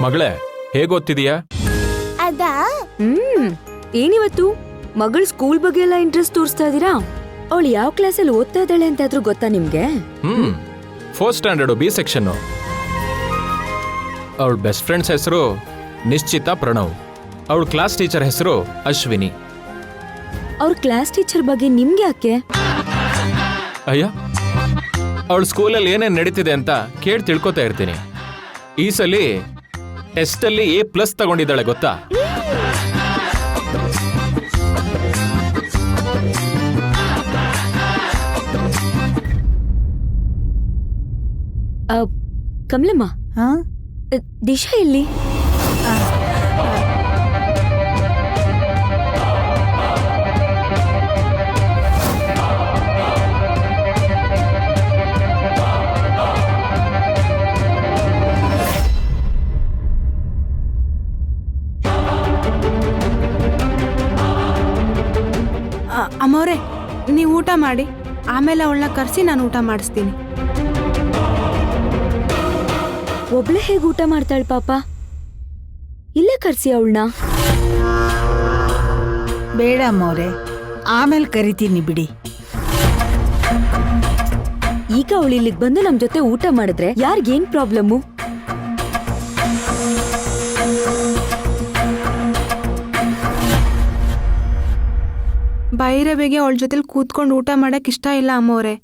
ಮಗಳೇ, ಹೇಗೋಗ್ತಿದೀಯಾ? ಅದಾ ಏನಿವತ್ತು ಮಗಳ ಸ್ಕೂಲ್ ಬಗ್ಗೆ ಎಲ್ಲ ಇಂಟ್ರೆಸ್ಟ್ ತೋರಿಸ್ತಾ ಇದೀರಾ? ಅವಳು ಯಾವ ಕ್ಲಾಸಲ್ಲಿ ಓದ್ತಾ ಇದ್ದಾಳೆ ಅಂತಾದ್ರೂ ಗೊತ್ತಾ ನಿಮ್ಗೆ? 4th standard B section. ಅವಳ ಬೆಸ್ಟ್ ಫ್ರೆಂಡ್ಸ್ ಹೆಸರು ನಿಶ್ಚಿತಾ ಪ್ರಣವ್. ಅವಳ ಕ್ಲಾಸ್ ಟೀಚರ್ ಹೆಸರು ಅಶ್ವಿನಿ. ಅವ್ರ ಕ್ಲಾಸ್ ಟೀಚರ್ ಬಗ್ಗೆ ನಿಮ್ಗೆ ಯಾಕೆ? ಅಯ್ಯ, ಅವಳ ಸ್ಕೂಲಲ್ಲಿ ಏನೇನು ನಡೀತಿದೆ ಅಂತ ಕೇಳಿ ತಿಳ್ಕೊತಾ ಇರ್ತೀನಿ. ಈ ಸಲ ಟೆಸ್ಟಲ್ಲಿ A+ ತಗೊಂಡಿದ್ದಾಳೆ ಗೊತ್ತಾ? ಕಮಲಮ್ಮ, ದಿಶಾ ಎಲ್ಲಿ? ಅಮ್ಮವ್ರೆ, ನೀವು ಊಟ ಮಾಡಿ, ಆಮೇಲೆ ಅವಳನ್ನ ಕರೆಸಿ ನಾನು ಊಟ ಮಾಡಿಸ್ತೀನಿ. ಒಬ್ಳೆ ಹೇಗೆ ಊಟ ಮಾಡ್ತಾಳೆ ಪಾಪ? ಇಲ್ಲೇ ಕರ್ಸಿ ಅವಳನ್ನ. ಬೇಡ ಅಮ್ಮವ್ರೆ, ಆಮೇಲೆ ಕರಿತೀನಿ ಬಿಡಿ. ಈಗ ಅವಳು ಇಲ್ಲಿಗೆ ಬಂದು ನಮ್ ಜೊತೆ ಊಟ ಮಾಡಿದ್ರೆ ಯಾರಿಗೇನ್ ಪ್ರಾಬ್ಲಮ್ಮು? ಭೈರವಿಗೆ ಅವಳ ಜೊತೆಲಿ ಕೂತ್ಕೊಂಡು ಊಟ ಮಾಡಕ್ ಇಷ್ಟ ಇಲ್ಲ ಅಮ್ಮವ್ರೆ.